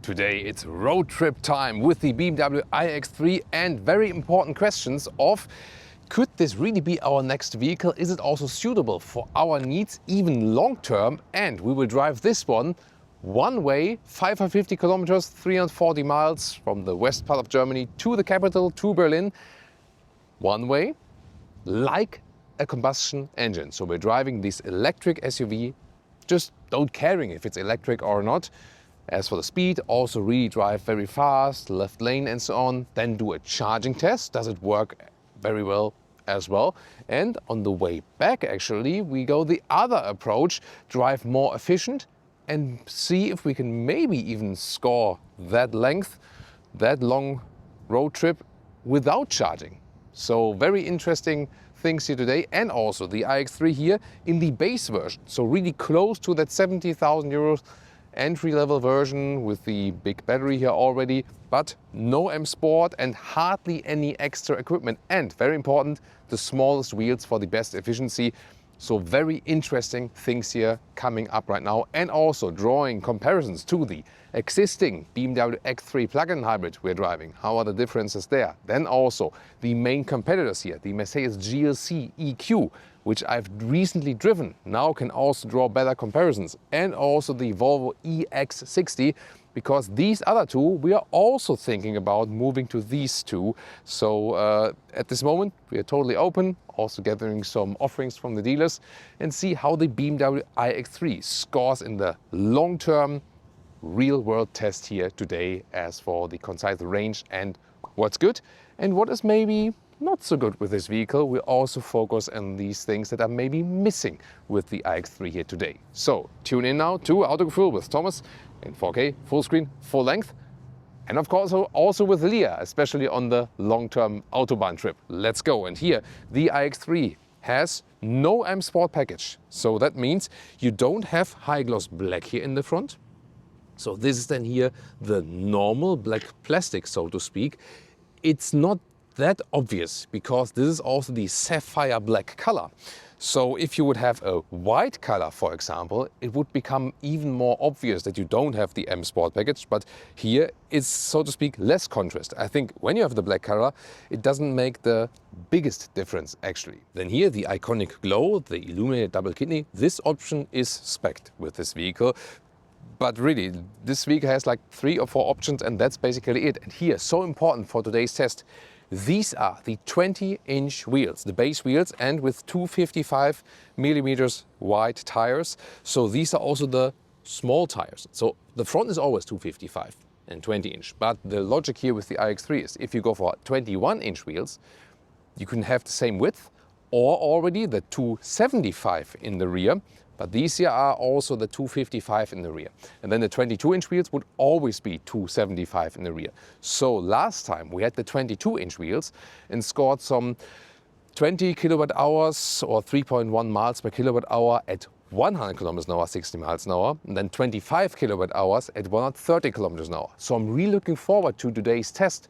Today it's road trip time with the BMW iX3 and very important questions of could this really be our next vehicle? Is it also suitable for our needs even long term? And we will drive this one way, 550 kilometers, 340 miles from the west part of Germany to the capital, to Berlin. One way, like a combustion engine. So we're driving this electric SUV, just don't caring if it's electric or not. As for the speed, also really drive very fast, left lane and so on. Then do a charging test. Does it work very well as well? And on the way back, actually, we go the other approach, drive more efficient and see if we can maybe even score that length, that long road trip without charging. So very interesting things here today, and also the iX3 here in the base version. So really close to that 70,000 euros entry-level version with the big battery here already, but no M Sport and hardly any extra equipment. And very important, the smallest wheels for the best efficiency. So very interesting things here coming up right now, and also drawing comparisons to the existing BMW X3 plug-in hybrid we're driving. How are the differences there? Then also the main competitors here, the Mercedes GLC EQ, which I've recently driven, now can also draw better comparisons, and also the Volvo EX60, because these other two, we are also thinking about moving to these two. So at this moment, we are totally open, also gathering some offerings from the dealers and see how the BMW iX3 scores in the long-term real-world test here today as for the concise range and what's good and what is maybe not so good with this vehicle. We also focus on these things that are maybe missing with the iX3 here today. So tune in now to Autogefühl with Thomas in 4K, full screen, full length. And of course also with Leah, especially on the long-term Autobahn trip. Let's go. And here the iX3 has no M Sport package. So that means you don't have high gloss black here in the front. So this is then here the normal black plastic, so to speak. It's not that obvious because this is also the sapphire black color. So if you would have a white color, for example, it would become even more obvious that you don't have the M Sport package. But here it's, so to speak, less contrast. I think when you have the black color, it doesn't make the biggest difference actually. Then here the iconic glow, the illuminated double kidney, this option is spec'd with this vehicle. But really, this vehicle has like 3 or 4 options and that's basically it. And here, so important for today's test, these are the 20-inch wheels, the base wheels, and with 255 millimeters wide tires. So these are also the small tires. So the front is always 255 and 20-inch. But the logic here with the iX3 is if you go for 21-inch wheels, you can have the same width or already the 275 in the rear. But these here are also the 255 in the rear. And then the 22-inch wheels would always be 275 in the rear. So last time we had the 22-inch wheels and scored some 20 kilowatt hours or 3.1 miles per kilowatt hour at 100 kilometers an hour, 60 miles an hour, and then 25 kilowatt hours at 130 kilometers an hour. So I'm really looking forward to today's test.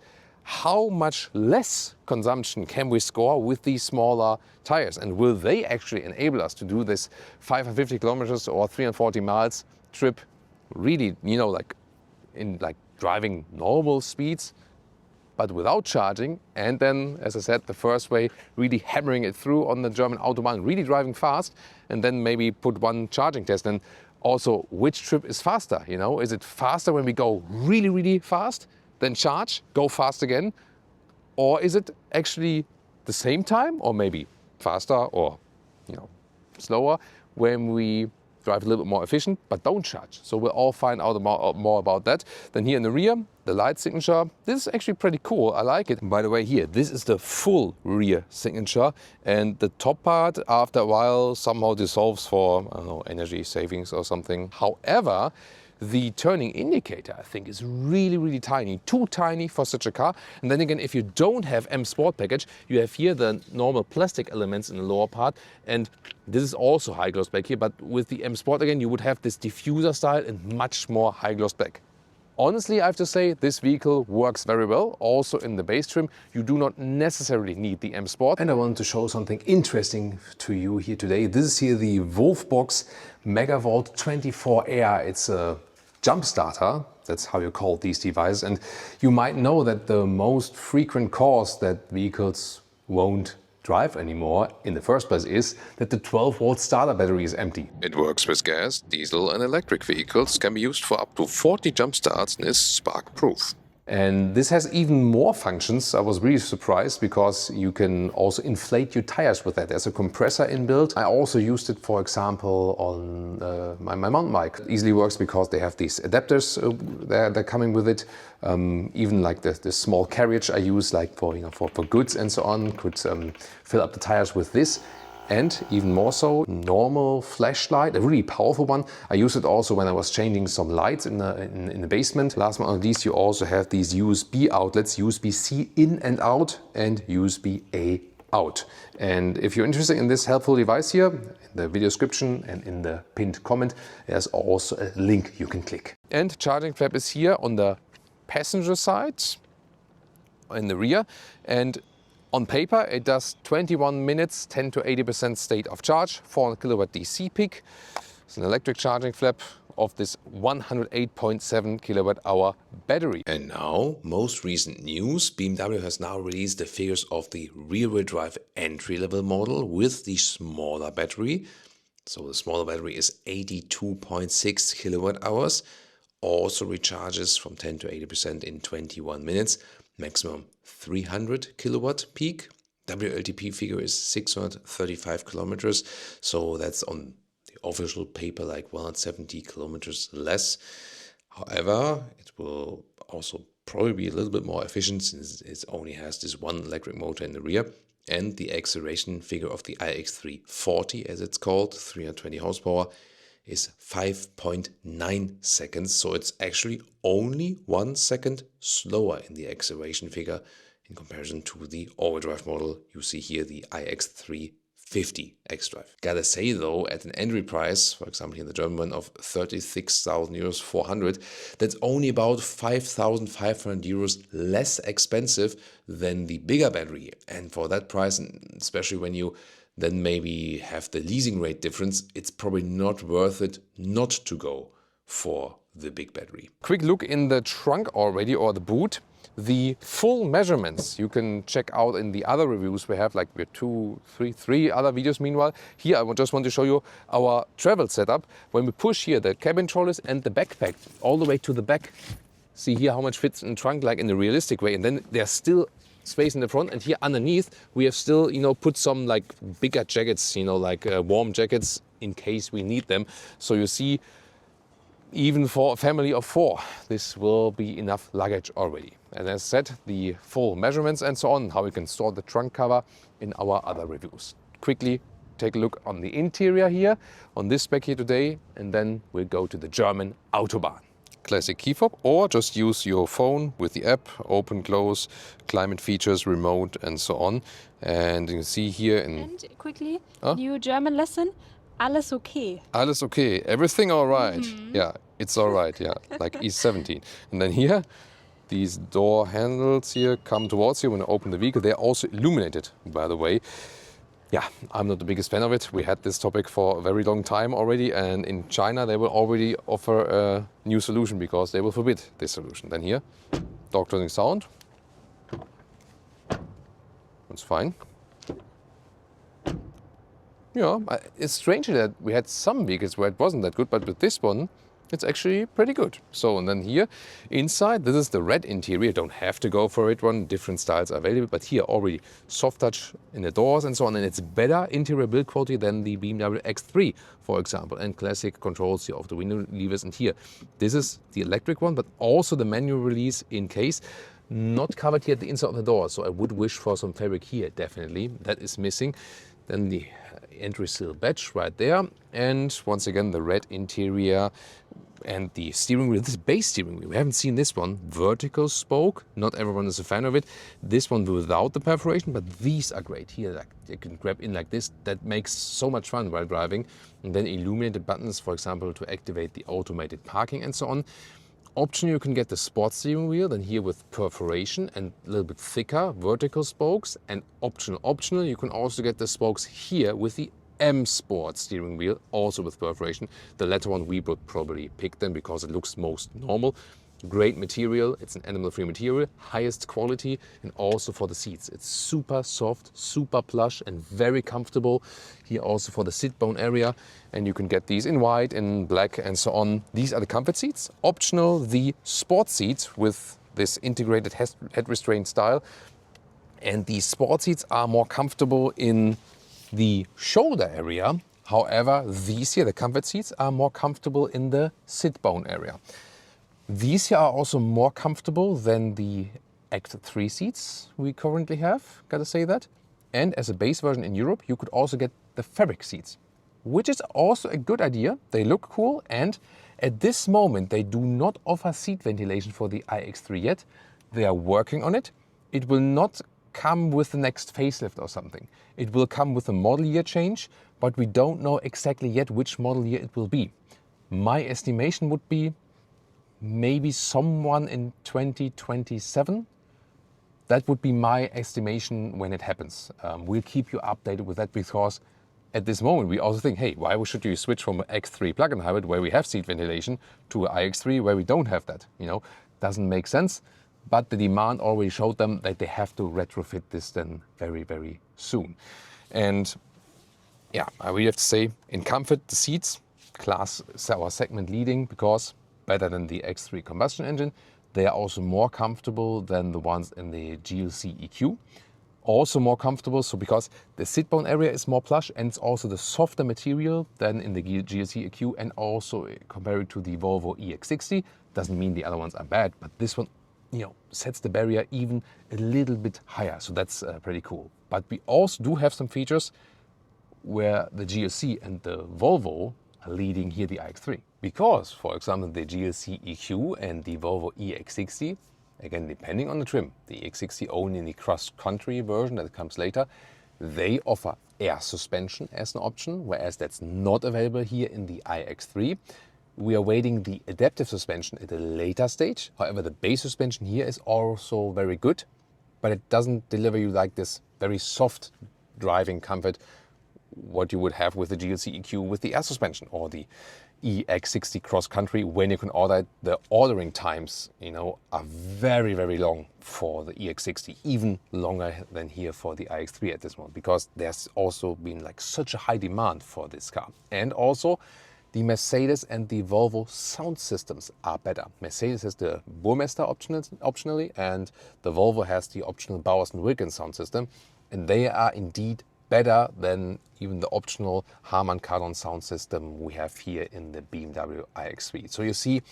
How much less consumption can we score with these smaller tires? And will they actually enable us to do this 550 kilometers or 340 miles trip really, you know, like in like driving normal speeds, but without charging? And then, as I said, the first way, really hammering it through on the German Autobahn, really driving fast, and then maybe put one charging test. And also, which trip is faster? You know, is it faster when we go really, really fast? Then charge, go fast again? Or is it actually the same time or maybe faster or, you know, slower when we drive a little bit more efficient but don't charge? So we'll all find out more about that. Then here in the rear, the light signature. This is actually pretty cool. I like it. And by the way, here, this is the full rear signature, and the top part after a while somehow dissolves for, I don't know, energy savings or something. However, the turning indicator, I think, is really, really tiny, too tiny for such a car. And then again, if you don't have M Sport package, you have here the normal plastic elements in the lower part. And this is also high gloss black here, but with the M Sport again, you would have this diffuser style and much more high gloss black. Honestly, I have to say, this vehicle works very well. Also in the base trim, you do not necessarily need the M Sport. And I wanted to show something interesting to you here today. This is here the Wolfbox Megavolt 24 Air. It's a jump starter. That's how you call these devices. And you might know that the most frequent cause that vehicles won't drive anymore in the first place is that the 12-volt starter battery is empty. It works with gas, diesel and electric vehicles, can be used for up to 40 jump starts and is spark-proof. And this has even more functions. I was really surprised because you can also inflate your tires with that. There's a compressor inbuilt. I also used it, for example, on my mountain bike. It easily works because they have these adapters they're coming with it. Even like the small carriage I use, like for goods and so on, could fill up the tires with this. And even more so, normal flashlight, a really powerful one. I use it also when I was changing some lights in the basement. Last but not least, you also have these USB outlets, USB-C in and out and USB-A out. And if you're interested in this helpful device here, in the video description and in the pinned comment, there's also a link you can click. And charging flap is here on the passenger side, in the rear. And on paper, it does 21 minutes, 10 to 80% state of charge, 400 kilowatt DC peak. It's an electric charging flap of this 108.7 kilowatt hour battery. And now, most recent news, BMW has now released the figures of the rear-wheel drive entry-level model with the smaller battery. So the smaller battery is 82.6 kilowatt hours, also recharges from 10 to 80% in 21 minutes. Maximum 300 kilowatt peak. WLTP figure is 635 kilometers. So that's on the official paper like 170 kilometers less. However, it will also probably be a little bit more efficient since it only has this one electric motor in the rear. And the acceleration figure of the iX3 40, as it's called, 320 horsepower, is 5.9 seconds. So it's actually only 1 second slower in the acceleration figure in comparison to the all-wheel drive model you see here, the iX3 50 xDrive. Gotta say though, at an entry price, for example here in the German one, of 36,000 euros 400, that's only about 5,500 euros less expensive than the bigger battery. And for that price, especially when you then maybe have the leasing rate difference, it's probably not worth it not to go for the big battery. Quick look in the trunk already, or the boot. The full measurements you can check out in the other reviews we have, like we have three other videos meanwhile. Here I just want to show you our travel setup. When we push here the cabin trolleys and the backpack all the way to the back, see here how much fits in the trunk, like in a realistic way, and then there's still space in the front, and here underneath we have still, put some like bigger jackets, like warm jackets in case we need them. So you see, even for a family of 4, this will be enough luggage already. And as said, the full measurements and so on, how we can store the trunk cover in our other reviews. Quickly take a look on the interior here, on this spec here today, and then we'll go to the German Autobahn. Classic key fob, or just use your phone with the app, open, close, climate features, remote and so on. And you can see here in... And quickly, new German lesson, alles okay. Alles okay, everything all right. Yeah, it's all right, yeah, like E17. And then here, these door handles here come towards you when you open the vehicle. They're also illuminated, by the way. Yeah, I'm not the biggest fan of it. We had this topic for a very long time already, and in China they will already offer a new solution because they will forbid this solution. Then here, dog turning sound. That's fine. Yeah, it's strange that we had some vehicles where it wasn't that good, but with this one, it's actually pretty good. So, and then here inside, this is the red interior. You don't have to go for it one, different styles are available, but here already soft touch in the doors and so on, and it's better interior build quality than the BMW X3, for example, and classic controls here of the window levers. And here, this is the electric one, but also the manual release in case. Not covered here at the inside of the door, so I would wish for some fabric here, definitely. That is missing. Then the entry sill badge right there, and once again the red interior and the steering wheel. This is base steering wheel. We haven't seen this one. Vertical spoke. Not everyone is a fan of it. This one without the perforation, but these are great. Here, like, you can grab in like this. That makes so much fun while driving. And then illuminated buttons, for example, to activate the automated parking and so on. Option, you can get the sport steering wheel, then here with perforation and a little bit thicker vertical spokes. And optional, you can also get the spokes here with the M Sport steering wheel, also with perforation. The latter one we would probably pick them because it looks most normal. Great material, it's an animal-free material, highest quality, and also for the seats. It's super soft, super plush, and very comfortable. Here also for the sit bone area, and you can get these in white, in black, and so on. These are the comfort seats. Optional, the sport seats with this integrated head restraint style. And the sport seats are more comfortable in the shoulder area. However, these here, the comfort seats, are more comfortable in the sit bone area. These here are also more comfortable than the iX3 seats we currently have, gotta say that. And as a base version in Europe, you could also get the fabric seats, which is also a good idea. They look cool, and at this moment, they do not offer seat ventilation for the iX3 yet. They are working on it. It will not come with the next facelift or something. It will come with a model year change, but we don't know exactly yet which model year it will be. My estimation would be maybe someone in 2027. That would be my estimation when it happens. We'll keep you updated with that, because at this moment we also think, hey, why should you switch from an X3 plug-in hybrid where we have seat ventilation to an iX3 where we don't have that? You know, doesn't make sense. But the demand already showed them that they have to retrofit this then very, very soon. And yeah, I really have to say, in comfort, the seats, class our segment leading, because better than the X3 combustion engine. They are also more comfortable than the ones in the GLC EQ. Also more comfortable, so because the sit bone area is more plush, and it's also the softer material than in the GLC EQ, and also compared to the Volvo EX60. Doesn't mean the other ones are bad, but this one, you know, sets the barrier even a little bit higher. So that's pretty cool. But we also do have some features where the GLC and the Volvo are leading here the iX3. Because, for example, the GLC EQ and the Volvo EX60, again, depending on the trim, the EX60 only in the cross-country version that comes later, they offer air suspension as an option, whereas that's not available here in the iX3. We are waiting the adaptive suspension at a later stage. However, the base suspension here is also very good, but it doesn't deliver you like this very soft driving comfort what you would have with the GLC EQ with the air suspension, or the EX60 cross country when you can order it. The ordering times, you know, are very, very long for the EX60, even longer than here for the iX3 at this moment, because there's also been like such a high demand for this car. And also the Mercedes and the Volvo sound systems are better. Mercedes has the Burmester optionally, and the Volvo has the optional Bowers & Wilkins sound system, and they are indeed better than even the optional Harman Kardon sound system we have here in the BMW iX3. So you see,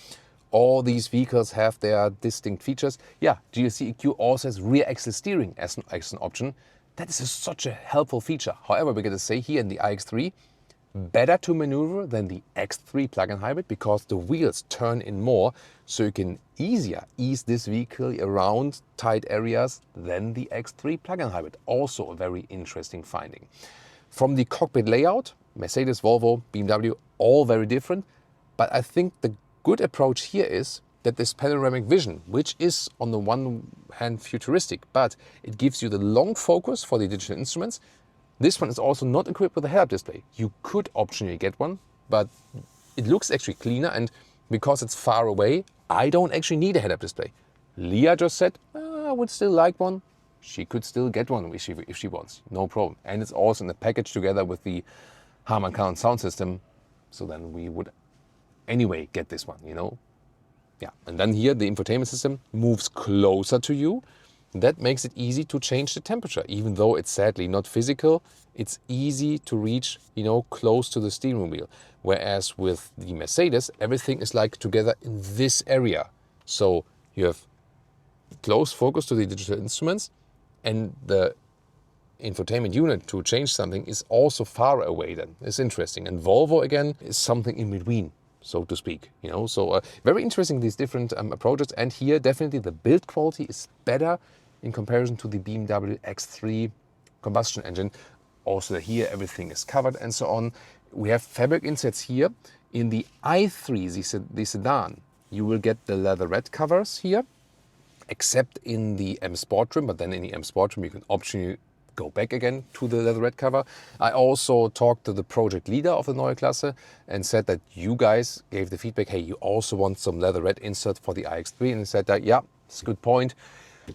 all these vehicles have their distinct features. Yeah, GLC EQ also has rear axle steering as an option. That is such a helpful feature. However, we're going to say here in the iX3, better to maneuver than the X3 plug-in hybrid, because the wheels turn in more, so you can easier ease this vehicle around tight areas than the X3 plug-in hybrid. Also a very interesting finding. From the cockpit layout, Mercedes, Volvo, BMW, all very different. But I think the good approach here is that this panoramic vision, which is on the one hand futuristic, but it gives you the long focus for the digital instruments. This one is also not equipped with a head-up display. You could optionally get one, but it looks actually cleaner, and because it's far away, I don't actually need a head-up display. Leah just said, I would still like one. She could still get one if she wants, no problem. And it's also in the package together with the Harman Kardon sound system, so then we would anyway get this one, you know. Yeah, and then here the infotainment system moves closer to you. That makes it easy to change the temperature, even though it's sadly not physical. It's easy to reach, you know, close to the steering wheel. Whereas with the Mercedes, everything is like together in this area. So you have close focus to the digital instruments, and the infotainment unit to change something is also far away then. It's interesting. And Volvo again is something in between, so to speak, you know. So very interesting, these different approaches. And here definitely the build quality is better in comparison to the BMW X3 combustion engine. Also here everything is covered and so on. We have fabric insets here. In the i3, the sedan, you will get the leatherette covers here, except in the M Sport trim. But then in the M Sport trim you can optionally go back again to the leatherette cover. I also talked to the project leader of the Neue Klasse and said that you guys gave the feedback, hey, you also want some leatherette insert for the iX3, and he said that, yeah, it's a good point.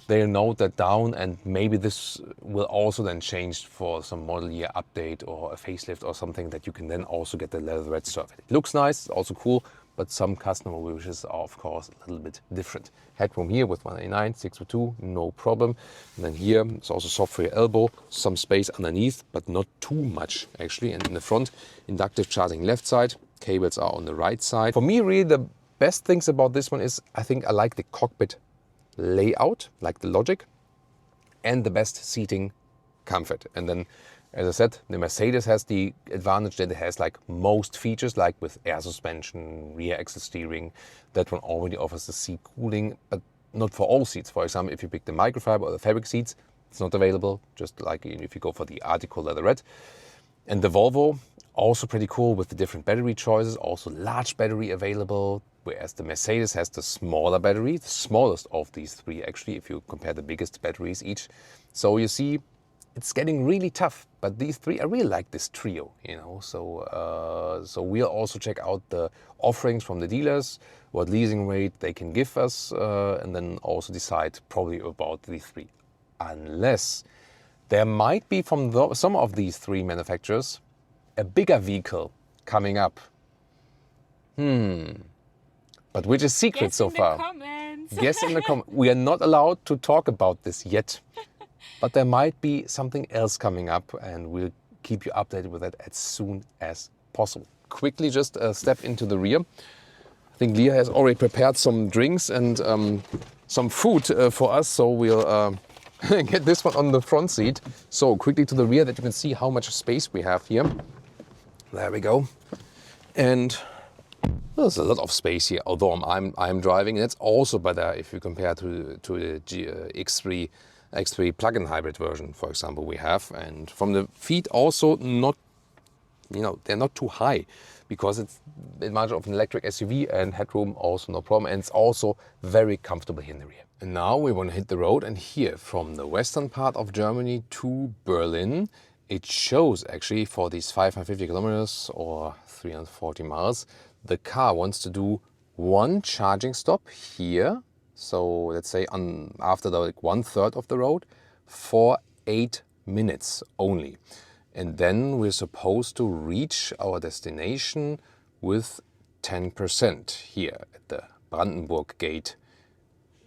They'll note that down, and maybe this will also then change for some model year update or a facelift or something, that you can then also get the leatherette surface. It looks nice, it's also cool, but some customer wishes are of course a little bit different. Headroom here with 189, 602, no problem. And then here it's also soft for your elbow, some space underneath, but not too much actually. And in the front, inductive charging left side, cables are on the right side. For me, really the best things about this one is I think I like the cockpit layout, like the logic, and the best seating comfort. And then, as I said, the Mercedes has the advantage that it has like most features, like with air suspension, rear axle steering. That one already offers the seat cooling, but not for all seats. For example, if you pick the microfiber or the fabric seats, it's not available, just like if you go for the Article leatherette. And the Volvo, also pretty cool with the different battery choices, also large battery available, whereas the Mercedes has the smaller battery, the smallest of these three actually, if you compare the biggest batteries each. So you see, it's getting really tough, but these three, I really like this trio, you know. So we'll also check out the offerings from the dealers, what leasing rate they can give us, and then also decide probably about these three. Unless there might be from some of these three manufacturers a bigger vehicle coming up. But which is secret so far. Guess in the comments. We are not allowed to talk about this yet. But there might be something else coming up, and we'll keep you updated with that as soon as possible. Quickly just step into the rear. I think Leah has already prepared some drinks and some food for us, so we'll get this one on the front seat. So quickly to the rear, that you can see how much space we have here. There we go. And there's a lot of space here, although I'm driving. And it's also better if you compare to the X3 plug-in hybrid version, for example, we have. And from the feet also not, you know, they're not too high, because it's the advantage of an electric SUV, and headroom also no problem. And it's also very comfortable here in the rear. And now we want to hit the road, and here from the western part of Germany to Berlin, it shows actually for these 550 kilometers or 340 miles, the car wants to do one charging stop here. So let's say after the 1/3 of the road for 8 minutes only. And then we're supposed to reach our destination with 10% here at the Brandenburg Gate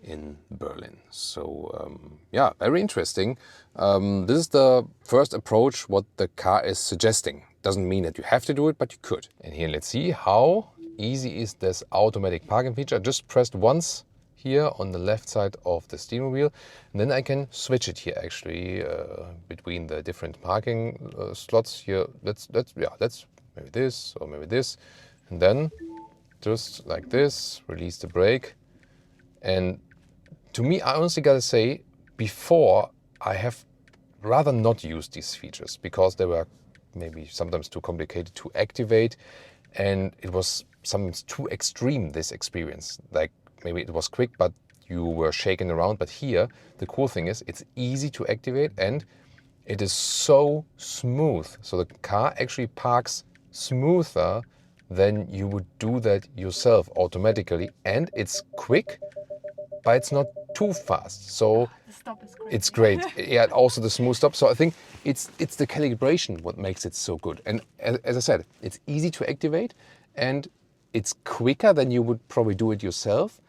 in Berlin. So yeah, very interesting. This is the first approach what the car is suggesting. Doesn't mean that you have to do it, but you could. And here, let's see how easy is this automatic parking feature. I just pressed once here on the left side of the steering wheel, and then I can switch it here actually between the different parking slots here. Let's maybe this or maybe this, and then just like this, release the brake. And to me, I honestly gotta say, before I have rather not used these features because they were maybe sometimes too complicated to activate, and it was sometimes too extreme, this experience. Like maybe it was quick, but you were shaking around. But here, the cool thing is it's easy to activate, and it is so smooth. So the car actually parks smoother than you would do that yourself automatically. And it's quick, but it's not too fast. So The stop is great. it's great. Yeah, also the smooth stop. So I think it's the calibration what makes it so good. And as I said, it's easy to activate, and it's quicker than you would probably do it yourself,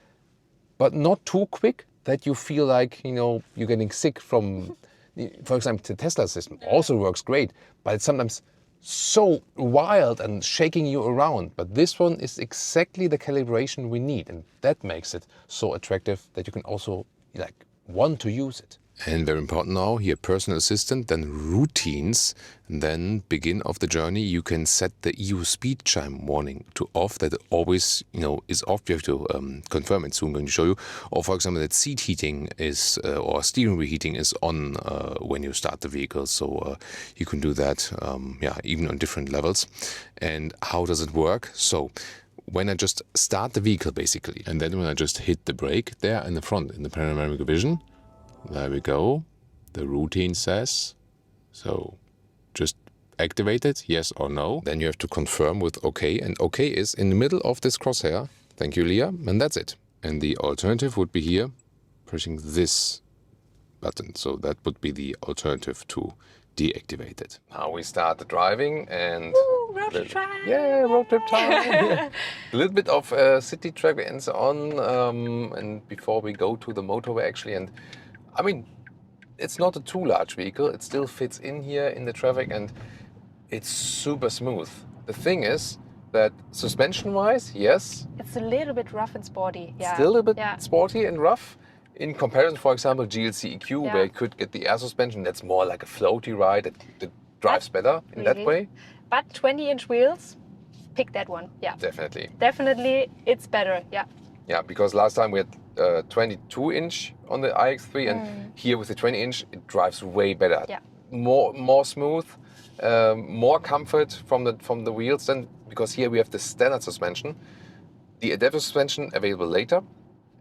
but not too quick that you feel like, you know, you're getting sick from, for example, the Tesla system also works great, but it's sometimes so wild and shaking you around. But this one is exactly the calibration we need, and that makes it so attractive that you can also like want to use it. And very important now, here personal assistant, then routines, and then begin of the journey. You can set the EU speed chime warning to off, that it always, you know, is off. You have to confirm it soon. I'm going to show you. Or for example, that seat heating is or steering wheel heating is on when you start the vehicle. So you can do that, yeah, even on different levels. And how does it work? So when I just start the vehicle basically, and then when I just hit the brake there in the front in the panoramic vision. There we go. The routine says So just activate it, yes or no. Then you have to confirm with OK, and OK is in the middle of this crosshair. Thank you, Leah, and that's it. And the alternative would be here, pushing this button. So that would be the alternative to deactivate it. Now we start the driving and... Woo, road trip time! Yeah, road trip time! A little bit of city traffic and so on. And before we go to the motorway actually, and I mean, it's not a too large vehicle. It still fits in here in the traffic and it's super smooth. The thing is that suspension-wise, yes. It's a little bit rough and sporty. Yeah. Still a bit sporty and rough. In comparison, for example, GLC EQ, where you could get the air suspension, that's more like a floaty ride that drives better in that way. But 20-inch wheels, pick that one. Yeah. Definitely. Definitely, it's better. Yeah. Yeah, because last time we had 22-inch on the iX3, and here with the 20-inch, it drives way better. Yeah. More smooth, more comfort from the wheels. Then because here we have the standard suspension, the adaptive suspension available later.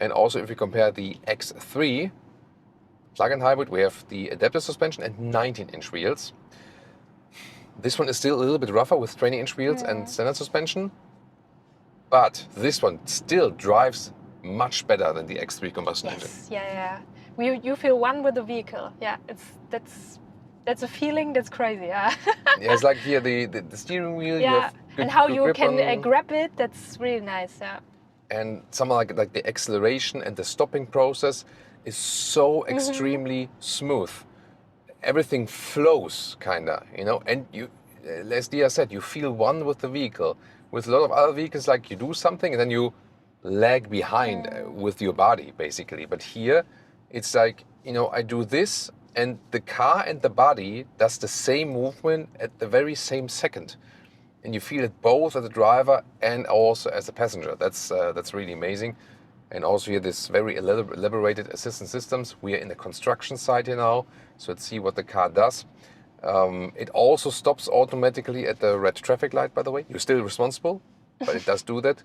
And also if we compare the X3 plug-in hybrid, we have the adaptive suspension and 19-inch wheels. This one is still a little bit rougher with 20-inch wheels and standard suspension. But this one still drives much better than the X3 combustion engine. Yeah. You feel one with the vehicle. Yeah, that's a feeling that's crazy. Yeah. Yeah, it's like here the steering wheel. Yeah, you have good, and how good you grip can on, grab it. That's really nice. Yeah. And something like the acceleration and the stopping process is so extremely smooth. Everything flows, kinda, you know. And you, as Dia said, you feel one with the vehicle. With a lot of other vehicles, like you do something and then you lag behind with your body, basically. But here, it's like, you know, I do this, and the car and the body does the same movement at the very same second. And you feel it both as a driver and also as a passenger. That's really amazing. And also here, this very elaborated assistance systems. We are in the construction site here now, so let's see what the car does. It also stops automatically at the red traffic light, by the way. You're still responsible, but it does do that.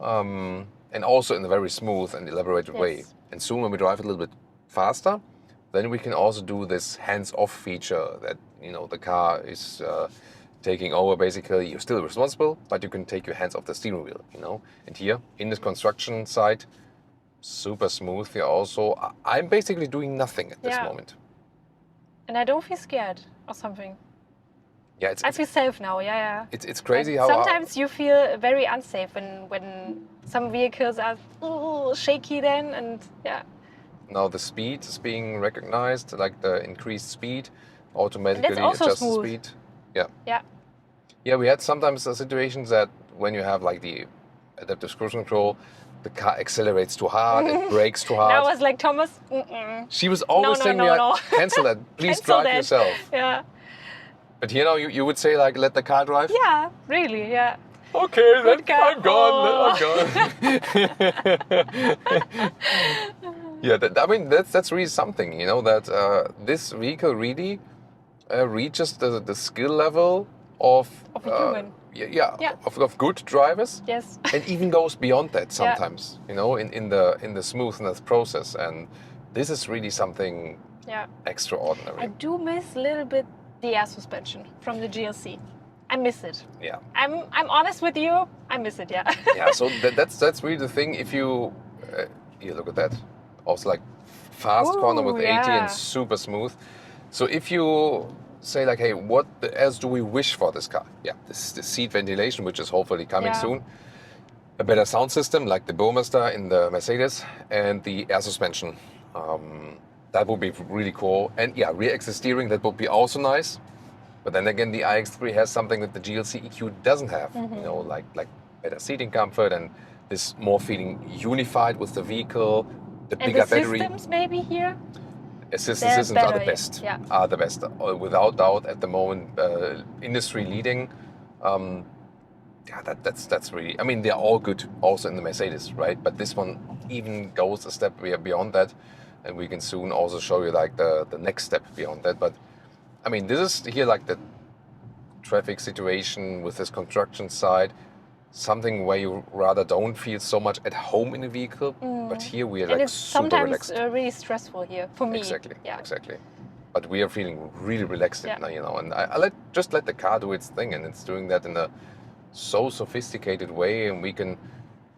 And also in a very smooth and elaborated way. And soon when we drive a little bit faster, then we can also do this hands-off feature that, you know, the car is taking over. Basically, you're still responsible, but you can take your hands off the steering wheel, you know. And here, in this construction site, super smooth here also. I'm basically doing nothing at this moment. And I don't feel scared or something. Yeah, I feel safe now. Yeah. It's crazy and how sometimes you feel very unsafe when some vehicles are shaky then, and Now the speed is being recognized, like the increased speed, automatically adjusts the speed. Yeah, we had sometimes situations that when you have like the adaptive cruise control, the car accelerates too hard, it brakes too hard. And I was like, Thomas, She was always saying, cancel that, please drive yourself. Yeah. But you know, you would say like, let the car drive? Yeah, really, yeah. Okay, then I'm gone, Yeah, I mean, that's really something, you know, that this vehicle really reaches the skill level of a human. Of good drivers. Yes. And even goes beyond that sometimes, you know, in the smoothness process. And this is really something extraordinary. I do miss a little bit the air suspension from the GLC. I miss it. Yeah. I'm honest with you. I miss it. Yeah. Yeah. So that's really the thing. If you look at that, also like fast corner with 80 and super smooth. So if you say like, hey, what else do we wish for this car? Yeah, this the seat ventilation, which is hopefully coming soon. A better sound system like the Burmester in the Mercedes, and the air suspension. That would be really cool. And yeah, rear axis steering, that would be also nice. But then again, the iX3 has something that the GLC EQ doesn't have. You know, like better seating comfort and this more feeling unified with the vehicle. The bigger battery. Systems maybe here. Assistance systems are the best. Are the best, without doubt. At the moment, industry leading. That's really. I mean, they're all good, also in the Mercedes, right? But this one even goes a step beyond that, and we can soon also show you like the next step beyond that. But I mean, this is here like the traffic situation with this construction site. Something where you rather don't feel so much at home in a vehicle, but here we are like super relaxed. Sometimes really stressful here for me. Exactly. but we are feeling really relaxed, Yeah. now, and I just let the car do its thing, and it's doing that in a so sophisticated way, and we can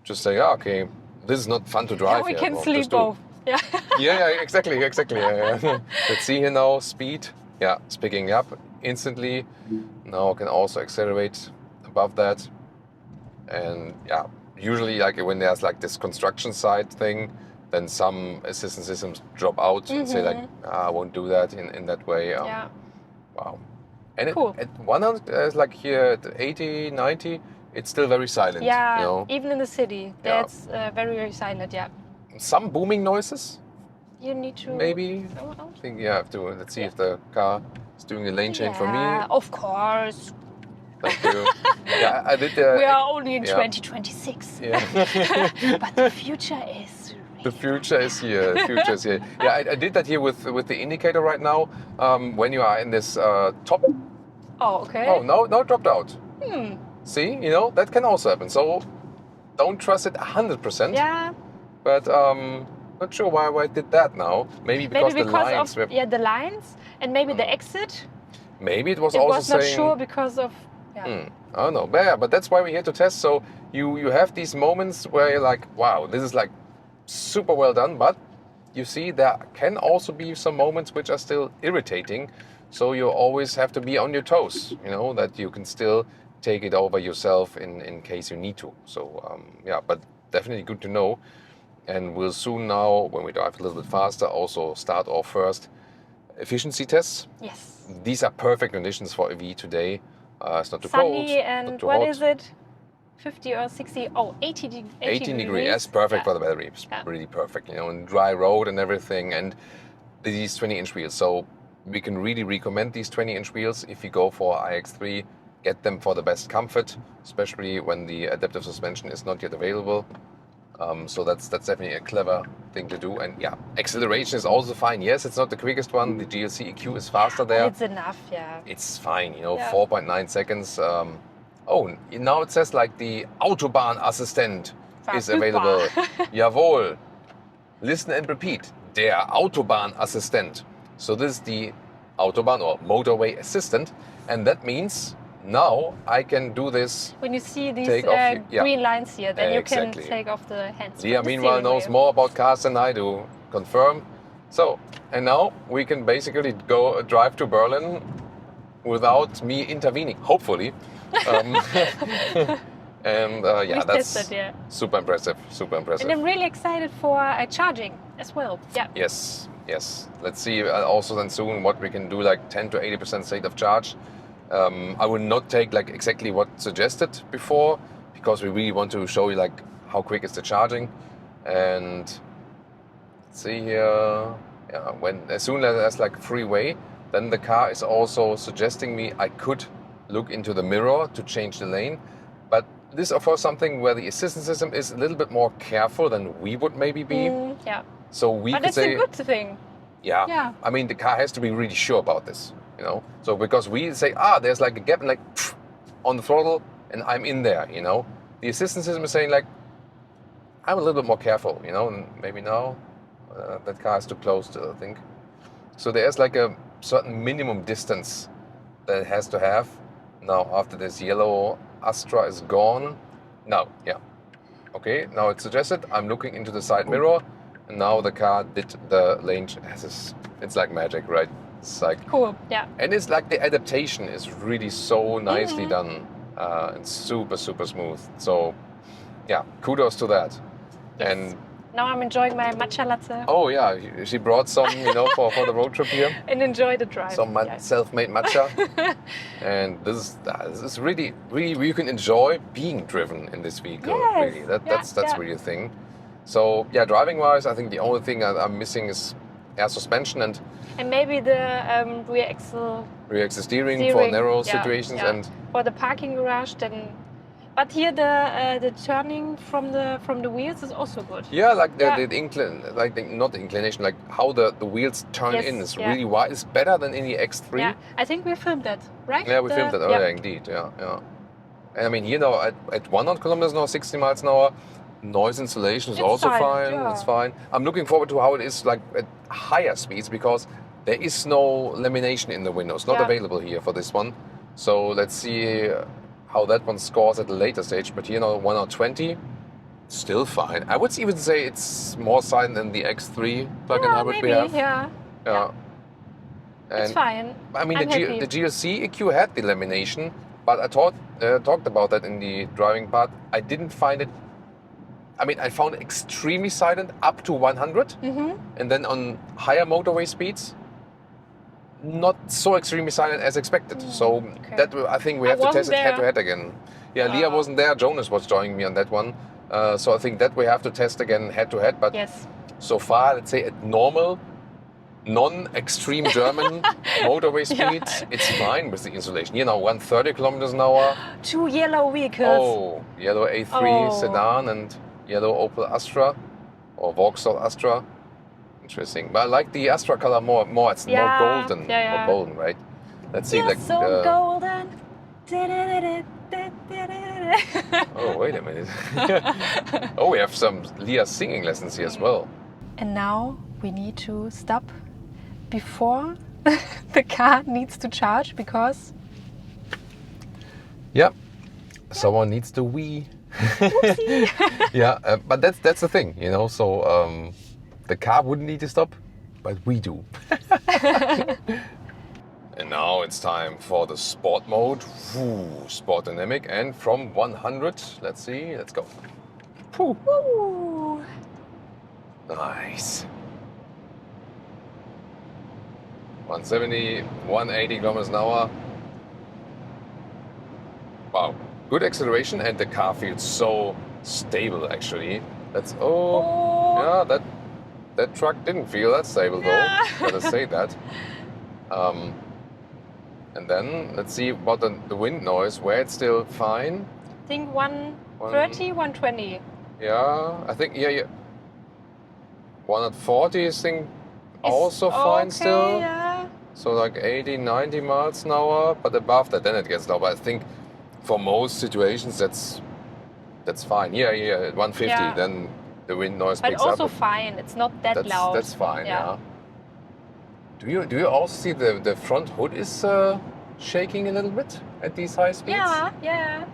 just say, okay, this is not fun to drive. We here. can Well, sleep just do it. both. Yeah. Yeah, exactly. Yeah. Let's see here now, speed. Yeah, it's picking up instantly. Now I can also accelerate above that. And yeah, usually like when there's like this construction site thing, then some assistance systems drop out and say like, I won't do that in that way. Yeah. Wow. And Cool. at 100, like here at 80, 90, it's still very silent. Yeah, You know? even in the city, Yeah. that's very, very silent. Yeah. Some booming noises, You need to. maybe. Oh, oh. I think you have to. Let's see if the car is doing a lane change for me. Yeah, of course. Thank you. Yeah, I did. We are only in yeah. 2026. Yeah. But the future is. The future is here. The future is here. Yeah, I did that here with the indicator right now. When you are in this top. Oh, okay. Oh no, dropped out. See, that can also happen. So don't trust it 100%. Yeah. But not sure why I did that now. Maybe because the lines were. the lines and maybe the exit. Maybe it was It also was not saying. sure because of. Yeah. I don't know. But yeah, but that's why we're here to test. So you have these moments where you're like, wow, this is like super well done. But you see, there can also be some moments which are still irritating. So you always have to be on your toes, that you can still take it over yourself in case you need to. So yeah, but definitely good to know. And we'll soon now, when we drive a little bit faster, also start our first efficiency tests. Yes. These are perfect conditions for EV today. It's not too cold, Sunny not and too what hot. is it? 50 or 60? Oh, 80 18 degrees. That's perfect Yeah. for the battery. It's Yeah. really perfect, and dry road and everything. And these 20-inch wheels. So we can really recommend these 20-inch wheels if you go for iX3. Get them for the best comfort, especially when the adaptive suspension is not yet available. So that's definitely a clever thing to do. And yeah, acceleration is also fine. Yes, it's not the quickest one. The GLC EQ is faster there. It's enough, yeah. It's fine, Yeah. 4.9 seconds. Now it says like the Autobahn Assistent is available. Jawohl. Listen and repeat. Der Autobahn Assistent. So this is the Autobahn or motorway assistant. And that means now I can do this. When you see these Take off yeah. green lines here, then Exactly. you can take off the hands. Leah, from the meanwhile, steering knows wheel. more about cars than I do. Confirm. So, and now we can basically go drive to Berlin without me intervening, hopefully. And yeah, We've that's tested, yeah. super impressive. Super impressive. And I'm really excited for charging as well. Yeah. Yes. Let's see also then soon what we can do, like 10 to 80% state of charge. I will not take like exactly what suggested before, because we really want to show you like how quick is the charging. And let's see here, yeah, as soon as there's like freeway, then the car is also suggesting me I could look into the mirror to change the lane. But this is of course something where the assistance system is a little bit more careful than we would maybe be. Yeah. So we But could that's say, a good thing. yeah. I mean, the car has to be really sure about this, So because we say, there's like a gap, and like on the throttle, and I'm in there, The assistance system is saying like, I'm a little bit more careful, and maybe now that car is too close to, I think. So there's like a certain minimum distance that it has to have. Now after this yellow Astra is gone, now, yeah. Okay, now it's suggested I'm looking into the side mirror. And now the car did the lane. It's like magic, right? It's like Cool, yeah. And it's like the adaptation is really so nicely done. It's super, super smooth. So, yeah, kudos to that. Yes. And Now I'm enjoying my matcha latte oh yeah, she brought some, for the road trip here. and enjoy the drive. Some yeah. self-made matcha. And this is really, really, you can enjoy being driven in this vehicle. Yes, Really, that's really a thing. So yeah, driving-wise, I think the only thing I'm missing is air suspension and maybe the rear axle rear axle steering for narrow yeah, situations yeah. and for the parking garage. Then, but here the turning from the wheels is also good. yeah, like Yeah. not the inclination, like how the wheels turn Yes, in is yeah. really wide. It's better than in the X3. Yeah, I think we filmed that, right? Yeah, we filmed that earlier, indeed. Yeah. And I mean, at 100 kilometers an hour, 60 miles an hour, noise insulation is It's also fine, fine. yeah. It's fine. I'm looking forward to how it is like at higher speeds, because there is no lamination in the windows, not Yeah. available here for this one. So let's see how that one scores at a later stage. But here now 120, still fine. I would even say it's more silent than the X3 plug-in hybrid maybe, we have. yeah. And It's fine. I mean, I'm happy. the GLC EQ had the lamination, but I talked about that in the driving part. I didn't find it. I mean, I found it extremely silent up to 100, and then on higher motorway speeds, not so extremely silent as expected. So that I think we have to test it head to head again. Yeah, Leah wasn't there. Jonas was joining me on that one. So I think that we have to test again head to head. But Yes. so far, let's say at normal, non-extreme German motorway speeds, it's fine with the insulation. You know, 130 kilometers an hour. 2 yellow vehicles. Oh, yellow A3 sedan and yellow Opel Astra or Vauxhall Astra. Interesting. But I like the Astra color more. It's more golden. More golden, right? Let's see. You're Like so golden. Oh, wait a minute. Oh, we have some Leah singing lessons here as well. And now we need to stop before the car needs to charge because Yeah, someone needs to wee. Yeah, but that's the thing, you know. So the car wouldn't need to stop, but we do. And now it's time for the sport mode. Sport dynamic, and from 100, let's see, let's go. Woo. Nice. 170, 180 kilometers an hour. Wow, good acceleration, and the car feels so stable actually. That's yeah, that truck didn't feel that stable though. Gotta say that. And then let's see about the wind noise, where it's still fine. I think 130, 120. Yeah, I think yeah. 140 is also fine still. Yeah. So like 80, 90 miles an hour, but above that then it gets low. But I think for most situations that's fine. Yeah, 150, then the wind noise but picks up. But also fine, it's not that loud. That's fine, yeah. Do you also see the front hood is shaking a little bit at these high speeds? Yeah.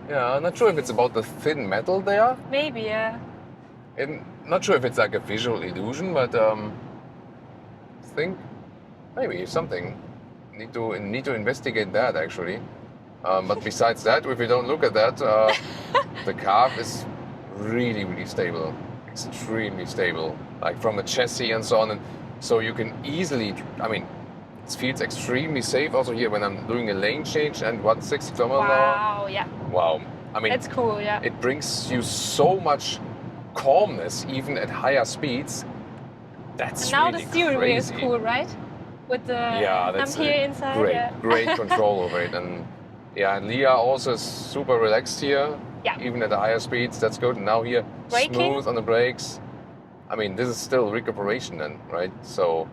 Yeah, I'm not sure if it's about the thin metal there. Maybe, yeah. I'm not sure if it's like a visual illusion, but I think maybe something. Need to investigate that actually. But besides that, if you don't look at that, the car is really, really stable, extremely stable, like from the chassis and so on. And so you can easily, I mean, it feels extremely safe also here when I'm doing a lane change and 160 kilometers an hour. Wow, yeah. Wow, I mean, it's cool, yeah. It brings you so much calmness even at higher speeds. That's and now really the steering wheel is crazy. Cool, right? With the that's here inside. Great control over it. And yeah, and Leah also is super relaxed here. Yeah. Even at the higher speeds, that's good. And now here, braking. Smooth on the brakes. I mean, this is still recuperation then, right? So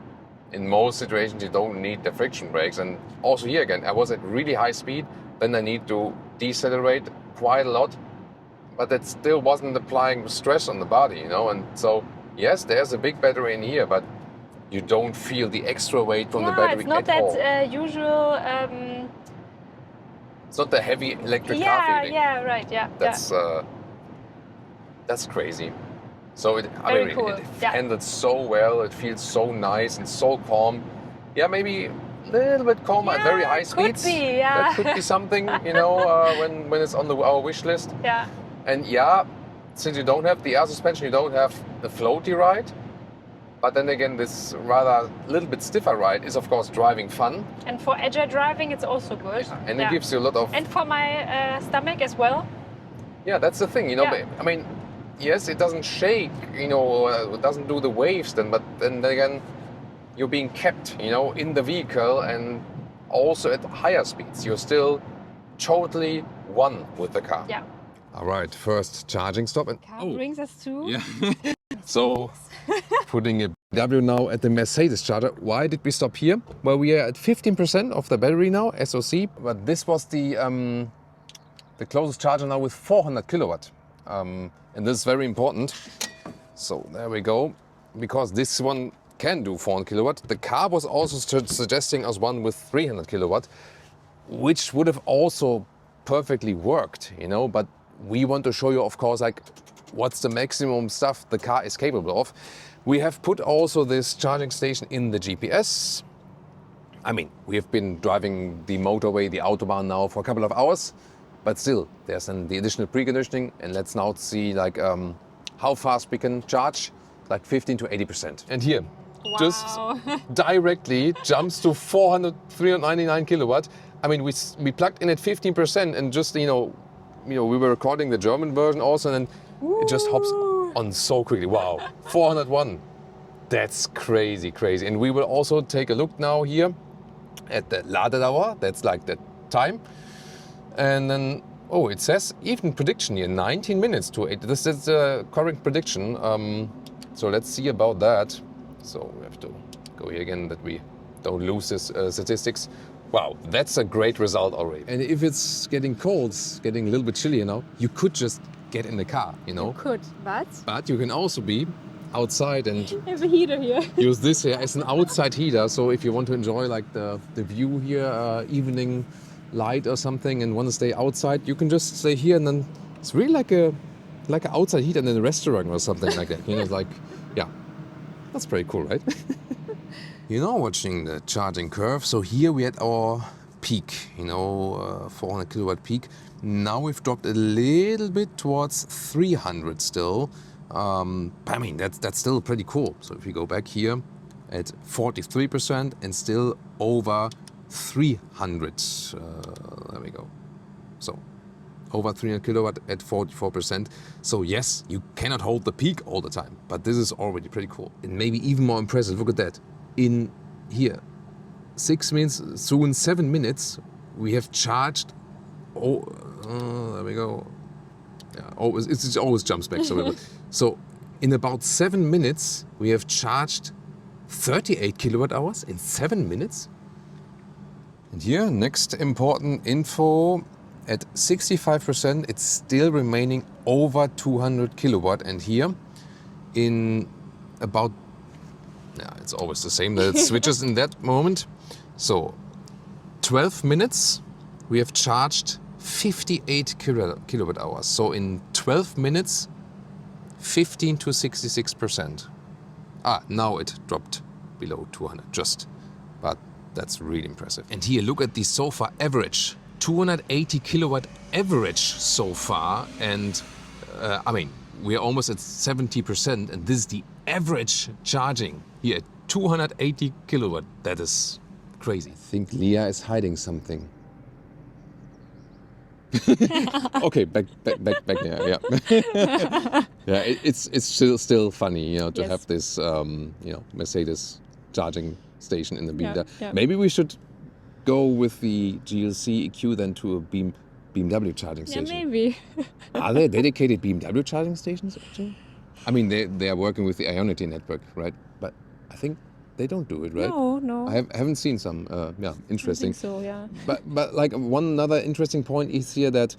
in most situations, you don't need the friction brakes. And also here again, I was at really high speed. Then I need to decelerate quite a lot. But that still wasn't applying stress on the body, you know? And so, yes, there's a big battery in here, but you don't feel the extra weight from the battery it's not at all. that usual... It's not the heavy electric car feeling. Yeah, right, yeah. That's crazy. So it handled so well. It feels so nice and so calm. Yeah, maybe a little bit calm at very high speeds. Could be, yeah. That could be something, you know, when it's on our wish list. Yeah. And yeah, since you don't have the air suspension, you don't have the floaty ride. But then again, this rather little bit stiffer ride is of course driving fun. And for agile driving, it's also good. Yeah. And it gives you a lot of... And for my stomach as well. Yeah, that's the thing, you know. I mean, yes, it doesn't shake, you know, it doesn't do the waves then, but then again, you're being kept, you know, in the vehicle, and also at higher speeds. You're still totally one with the car. Yeah. All right, first charging stop. And car brings us to... Yeah. So, putting a BMW now at the Mercedes charger. Why did we stop here? Well, we are at 15% of the battery now, SOC. But this was the closest charger now with 400 kilowatt. And this is very important. So there we go. Because this one can do 400 kilowatt. The car was also suggesting us one with 300 kilowatt, which would have also perfectly worked, you know, but we want to show you, of course, like what's the maximum stuff the car is capable of. We have put also this charging station in the GPS. I mean, we have been driving the motorway, the Autobahn now for a couple of hours, but still there's then the additional preconditioning, and let's now see like how fast we can charge, like 15 to 80%. And here, Wow. just directly jumps to 399 kilowatt. I mean, we plugged in at 15% and just, you know, we were recording the German version also, and then it just hops on so quickly. Wow, 401. That's crazy, crazy. And we will also take a look now here at the Ladedauer. That's like the time. And then, oh, it says even prediction here, 19 minutes to 8. This is the current prediction. So let's see about that. So we have to go here again that we don't lose this statistics. Wow, that's a great result already. And if it's getting cold, it's getting a little bit chilly now, you could just get in the car, you know. You could, but But you can also be outside and I have a heater here. use this here as an outside heater. So if you want to enjoy like the view here, evening light or something, and want to stay outside, you can just stay here, and then it's really like an outside heater in a restaurant or something like that. You know, like, yeah, that's pretty cool, right? You know, watching the charging curve. So here we had our peak, you know, 400 kilowatt peak. Now we've dropped a little bit towards 300 still. I mean, that's still pretty cool. So if you go back here at 43% and still over 300, there we go. So over 300 kilowatt at 44%. So yes, you cannot hold the peak all the time, but this is already pretty cool. And maybe even more impressive, look at that. In here, 6 minutes, soon 7 minutes, we have charged, there we go. Yeah, it always jumps back. So in about 7 minutes, we have charged 38 kilowatt hours in 7 minutes. And here, next important info, at 65%, it's still remaining over 200 kilowatt. And here, in about, yeah, it's always the same, that it switches in that moment. So 12 minutes, we have charged 58 kilowatt hours. So in 12 minutes, 15 to 66%. Now it dropped below 200 just, but that's really impressive. And here, look at the so far average, 280 kilowatt average so far. And I mean, we're almost at 70%, and this is the average charging here at 280 kilowatt. That is crazy. I think Leah is hiding something. Okay, back there. Yeah, yeah. It's still funny, you know, to have this, you know, Mercedes charging station in the BMW. Yeah. Maybe we should go with the GLC EQ then to a BMW charging station. Yeah, maybe. Are there dedicated BMW charging stations actually? I mean, they are working with the Ionity network, right? But I think they don't do it, right? No. I haven't seen some. Yeah, interesting. I think so, yeah. But like one another interesting point is here that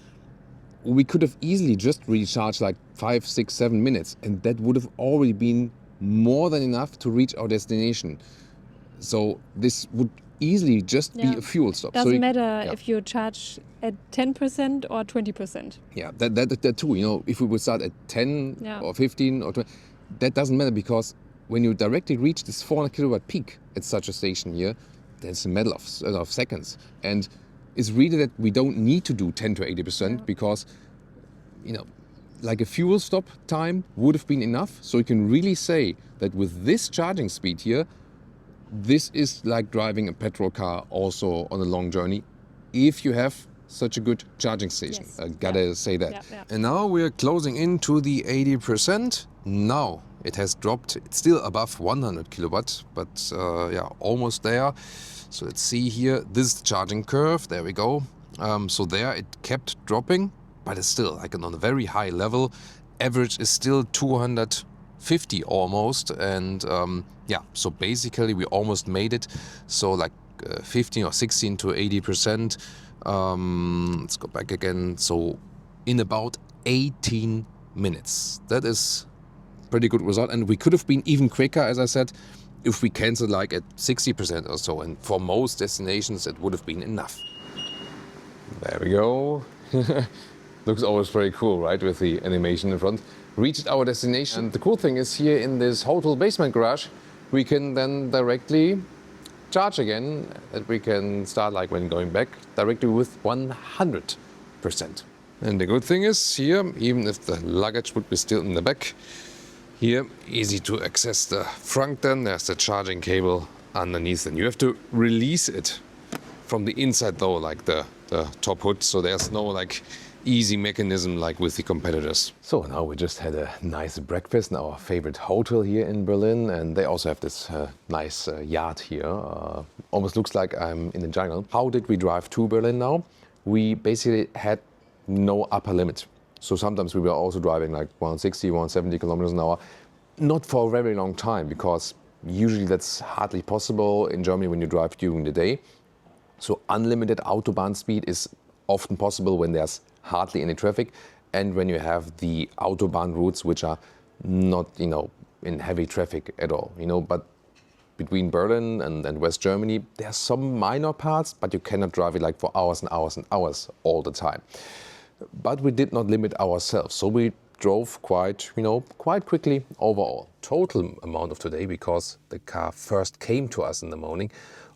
we could have easily just recharged like 5, 6, 7 minutes, and that would have already been more than enough to reach our destination. So this would easily just be a fuel stop. Doesn't matter if you charge at 10% or 20%. Yeah, that too. You know, if we would start at 10 or 15 or 20, that doesn't matter, because when you directly reach this 400 kilowatt peak at such a station here, that's a matter of seconds. And it's really that we don't need to do 10 to 80% because, you know, like a fuel stop time would have been enough. So you can really say that with this charging speed here, this is like driving a petrol car also on a long journey, if you have such a good charging station. I gotta say that. Yeah. And now we're closing into the 80%. Now it has dropped. It's still above 100 kilowatt, but yeah, almost there. So let's see here. This is the charging curve. There we go. So there it kept dropping, but it's still like on a very high level. Average is still 250 almost, and yeah, so basically we almost made it. So like 15 or 16 to 80%. Let's go back again. So in about 18 minutes. That is pretty good result, and we could have been even quicker, as I said. if we cancel like at 60% or so, and for most destinations it would have been enough. There we go. Looks always very cool, right, with the animation in front. Reached our destination. And the cool thing is here in this hotel basement garage, we can then directly charge again, that we can start like when going back directly with 100%. And the good thing is here, even if the luggage would be still in the back, here easy to access the front, then there's the charging cable underneath, and you have to release it from the inside though, like the top hood, so there's no like easy mechanism like with the competitors. So now we just had a nice breakfast in our favorite hotel here in Berlin, and they also have this nice yard here. Almost looks like I'm in the jungle. How did we drive to Berlin now? We basically had no upper limit. So sometimes we were also driving like 160, 170 kilometers an hour. Not for a very long time, because usually that's hardly possible in Germany when you drive during the day. So unlimited Autobahn speed is often possible when there's hardly any traffic and when you have the Autobahn routes which are not, in heavy traffic at all, but between Berlin and West Germany, there are some minor parts, but you cannot drive it like for hours and hours and hours all the time. But we did not limit ourselves, so we drove quite quickly overall. Total amount of today, because the car first came to us in the morning,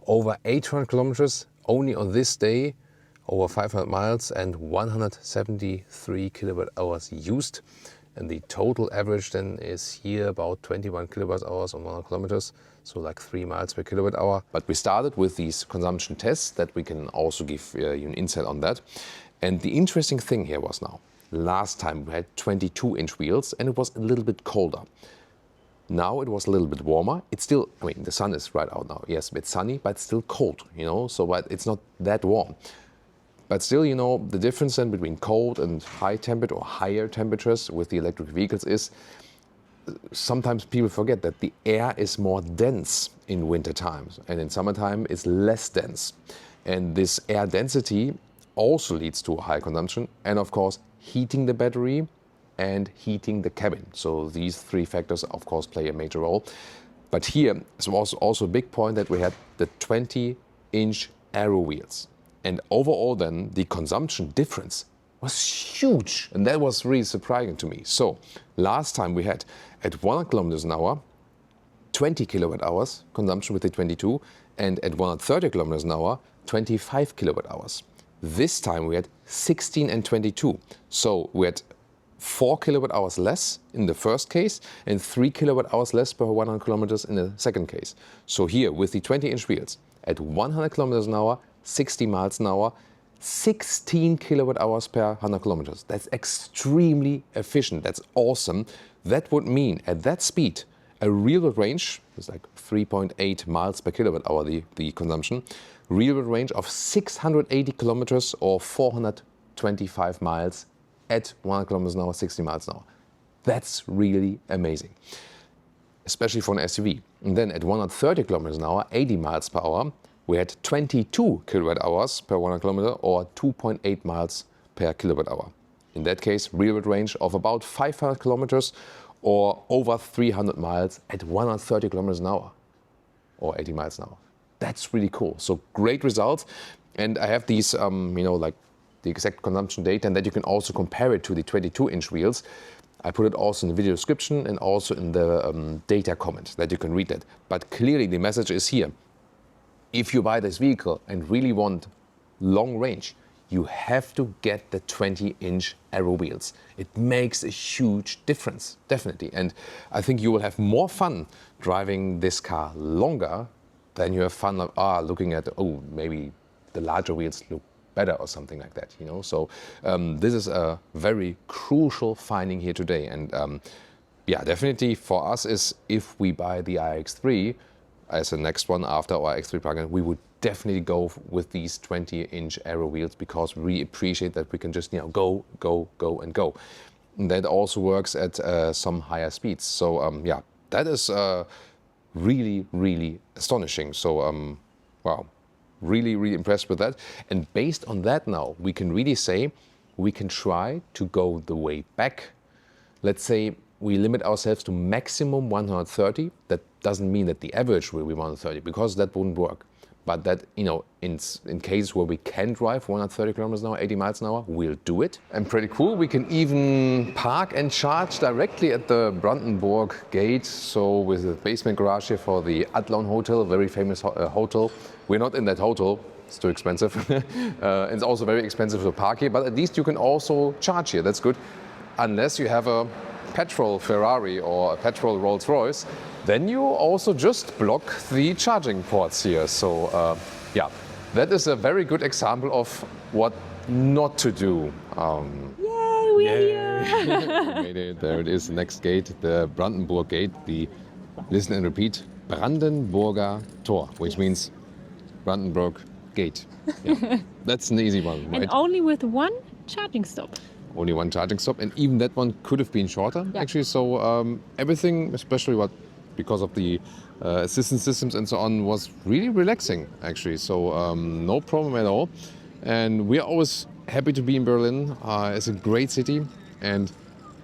over 800 kilometers only on this day, over 500 miles and 173 kilowatt hours used. And the total average then is here about 21 kilowatt hours on 100 kilometers, so like 3 miles per kilowatt hour. But we started with these consumption tests that we can also give you an insight on that. And the interesting thing here was now, last time we had 22-inch wheels and it was a little bit colder. Now it was a little bit warmer. It's still, the sun is right out now. Yes, it's sunny, but it's still cold, so but it's not that warm. But still, the difference then between cold and high temperature or higher temperatures with the electric vehicles is sometimes people forget that the air is more dense in winter times and in summertime it's less dense. And this air density also leads to a high consumption and of course heating the battery and heating the cabin. So these three factors of course play a major role. But here is also a big point that we had the 20-inch aero wheels. And overall then, the consumption difference was huge. And that was really surprising to me. So last time we had at 100 kilometers an hour, 20 kilowatt hours consumption with the 22, and at 130 kilometers an hour, 25 kilowatt hours. This time we had 16 and 22. So we had 4 kilowatt hours less in the first case and 3 kilowatt hours less per 100 kilometers in the second case. So here with the 20-inch wheels, at 100 kilometers an hour, 60 miles an hour, 16 kilowatt hours per 100 kilometers. That's extremely efficient. That's awesome. That would mean at that speed, a real world range is like 3.8 miles per kilowatt hour, the consumption, real world range of 680 kilometers or 425 miles at 100 kilometers an hour, 60 miles an hour. That's really amazing, especially for an SUV. And then at 130 kilometers an hour, 80 miles per hour, we had 22 kilowatt hours per 100 kilometer or 2.8 miles per kilowatt hour. In that case, real world range of about 500 kilometers or over 300 miles at 130 kilometers an hour or 80 miles an hour. That's really cool. So great results. And I have these, like the exact consumption data, and that you can also compare it to the 22-inch wheels. I put it also in the video description and also in the data comment that you can read that. But clearly the message is here. If you buy this vehicle and really want long range, you have to get the 20-inch aero wheels. It makes a huge difference, definitely. And I think you will have more fun driving this car longer than you have fun looking at, maybe the larger wheels look better or something like that, So this is a very crucial finding here today. And definitely for us is if we buy the iX3 as the next one after our X3 plug-in, we would definitely go with these 20-inch aero wheels because we appreciate that we can just go, and go. And that also works at some higher speeds. So that is really, really astonishing. So wow, really, really impressed with that. And based on that now, we can really say we can try to go the way back. Let's say we limit ourselves to maximum 130. That doesn't mean that the average will be 130, because that wouldn't work. But that, you know, in cases where we can drive 130 kilometers an hour, 80 miles an hour, we'll do it. And pretty cool, we can even park and charge directly at the Brandenburg gate. So with the basement garage here for the Adlon Hotel, very famous hotel. We're not in that hotel, it's too expensive. It's also very expensive to park here, but at least you can also charge here, that's good. Unless you have a petrol Ferrari or a petrol Rolls Royce, then you also just block the charging ports here. So yeah, that is a very good example of what not to do. Yay, we are here! We made it. There it is, the next gate, the Brandenburg gate, the, listen and repeat, Brandenburger Tor, which means Brandenburg gate. Yeah. That's an easy one, right? And only with one charging stop. Only one charging stop, and even that one could have been shorter, actually. So everything, especially because of the assistance systems and so on, was really relaxing, actually. So no problem at all. And we are always happy to be in Berlin. It's a great city. And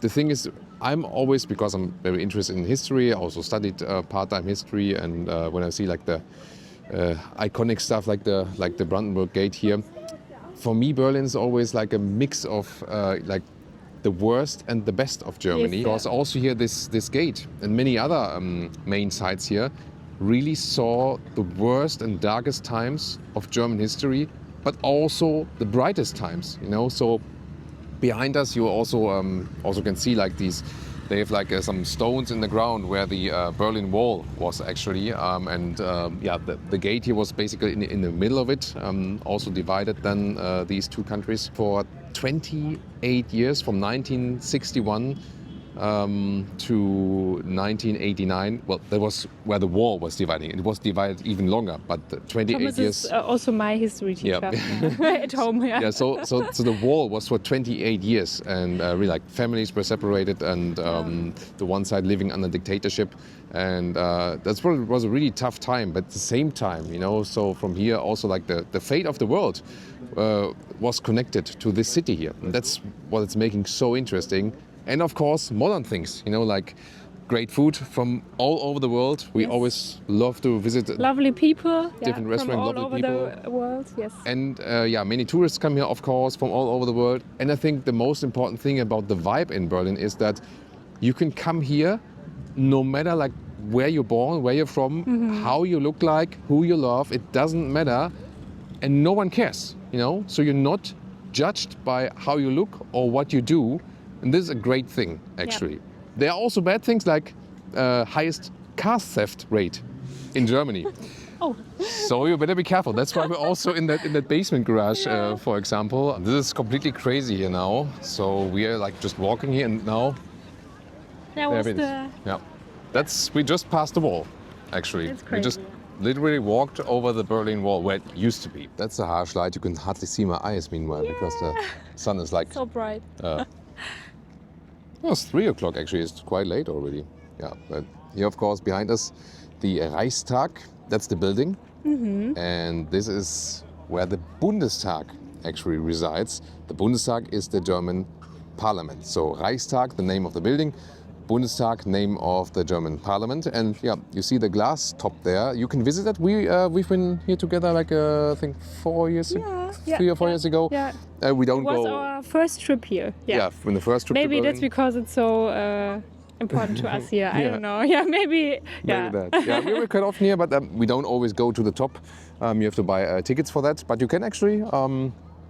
the thing is, I'm always, because I'm very interested in history, I also studied part-time history. And when I see like the iconic stuff like the Brandenburg Gate here, for me, Berlin is always like a mix of like the worst and the best of Germany. Yes, Because also here this gate and many other main sites here really saw the worst and darkest times of German history, but also the brightest times. You know, so behind us you also can see like these. They have like some stones in the ground where the Berlin Wall was actually, and yeah, the gate here was basically in the middle of it. Also divided then these two countries for 28 years, from 1961 to 1989. Well, that was where the wall was dividing. It was divided even longer, but 28 Thomas years. is also my history teacher at home. Yeah. Yeah, so the wall was for 28 years, and really like families were separated, and the one side living under dictatorship, and that's what was a really tough time. But at the same time, you know, so from here also like the fate of the world was connected to this city here, and that's what it's making so interesting. And of course, modern things, you know, like great food from all over the world. We always love to visit lovely people, different restaurants, from all lovely over people. the world. Yes. And yeah, many tourists come here, of course, from all over the world. And I think the most important thing about the vibe in Berlin is that you can come here no matter like where you're born, where you're from, how you look like, who you love. It doesn't matter, and no one cares, you know. So you're not judged by how you look or what you do. And this is a great thing, actually. Yeah. There are also bad things like highest car theft rate in Germany. Oh. So you better be careful. That's why we're also in that basement garage, for example. This is completely crazy here now. So we are like just walking here, and now That was the... Yeah, we just passed the wall, actually. It's crazy. We just literally walked over the Berlin Wall where it used to be. That's a harsh light. You can hardly see my eyes meanwhile because the sun is like so bright. Well, it's 3 o'clock actually. It's quite late already. Yeah, but here, of course, behind us, the Reichstag. That's the building, and this is where the Bundestag actually resides. The Bundestag is the German parliament. So Reichstag, the name of the building. Bundestag, name of the German parliament. And yeah, you see the glass top there. You can visit it. We've been here together like I think 4 years, 3 or 4 years ago. Yeah. We don't It was go. our first trip here. Yeah, when the first trip. Maybe to that's Berlin. because it's so important to us here. I don't know. Yeah, maybe. Yeah. Maybe that. Yeah, we're quite often here, but we don't always go to the top. You have to buy tickets for that, but you can actually.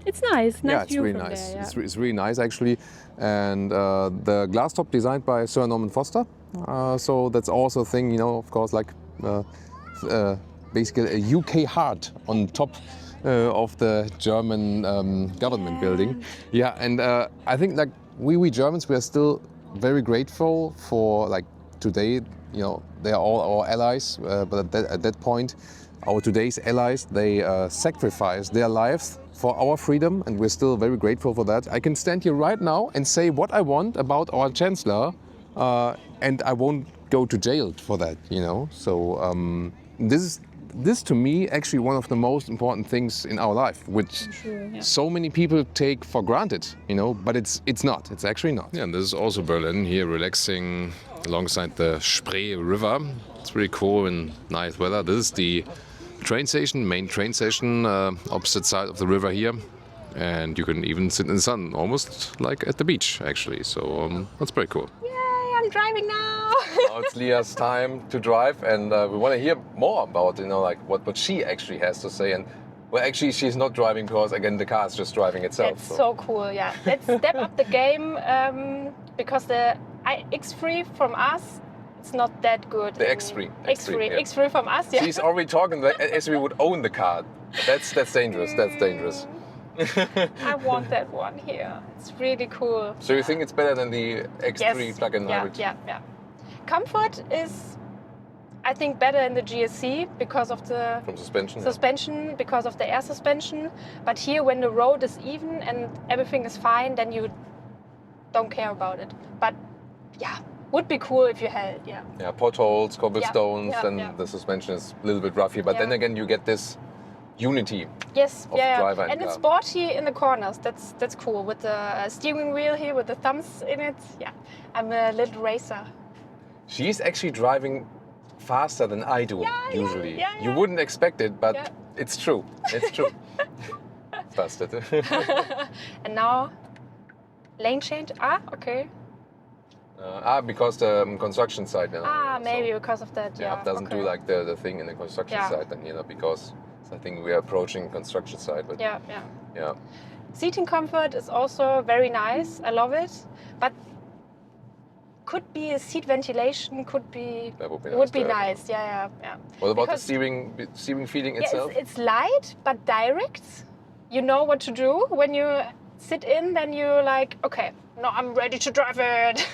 It's nice. Nice Yeah, it's view really from nice. There, yeah. It's really nice actually, and the glass top designed by Sir Norman Foster. So that's also a thing, you know. Of course, like basically a UK heart on top of the German government building. Yeah, and I think like we Germans, we are still very grateful for like today. You know, they are all our allies, but at that point, our today's allies, they sacrificed their lives for our freedom, and we're still very grateful for that. I can stand here right now and say what I want about our chancellor, and I won't go to jail for that, you know. So this is this to me actually one of the most important things in our life, which so many people take for granted, you know, but it's not. It's actually not. Yeah, and this is also Berlin here, relaxing alongside the Spree River. It's really cool and nice weather. This is the train station, main train station, opposite side of the river here. And you can even sit in the sun, almost like at the beach, actually. So that's pretty cool. Yay, I'm driving now. Now it's Leah's time to drive, and we want to hear more about, you know, like what she actually has to say. And well, actually, she's not driving because, again, the car is just driving itself. That's so cool, yeah. Let's step up the game because the iX3 from us, it's not that good. The X3. X3 from us, yeah. She's already talking as we would own the car. That's dangerous. That's dangerous. I want that one here. It's really cool. So you think it's better than the X3 plug-in hybrid? Yeah. Comfort is, I think, better in the GLC because of the suspension, because of the air suspension. But here, when the road is even and everything is fine, then you don't care about it. But yeah, would be cool if you had it. Yeah, potholes, cobblestones, and the suspension is a little bit roughy. But then again, you get this unity of driver and car. It's sporty in the corners. That's cool with the steering wheel here with the thumbs in it. Yeah, I'm a little racer. She's actually driving faster than I do usually. You wouldn't expect it, but it's true. It's true. Busted. And now lane change. Okay. Because the construction site now. Maybe because of that. Yeah, it doesn't do like the thing in the construction site, then, you know, because I think we are approaching construction site. But yeah. Seating comfort is also very nice. I love it, but could be a seat ventilation. Would be nice. Yeah. What about the steering feeling itself? It's light but direct. You know what to do when you sit in. Then you're like, okay, no, I'm ready to drive it.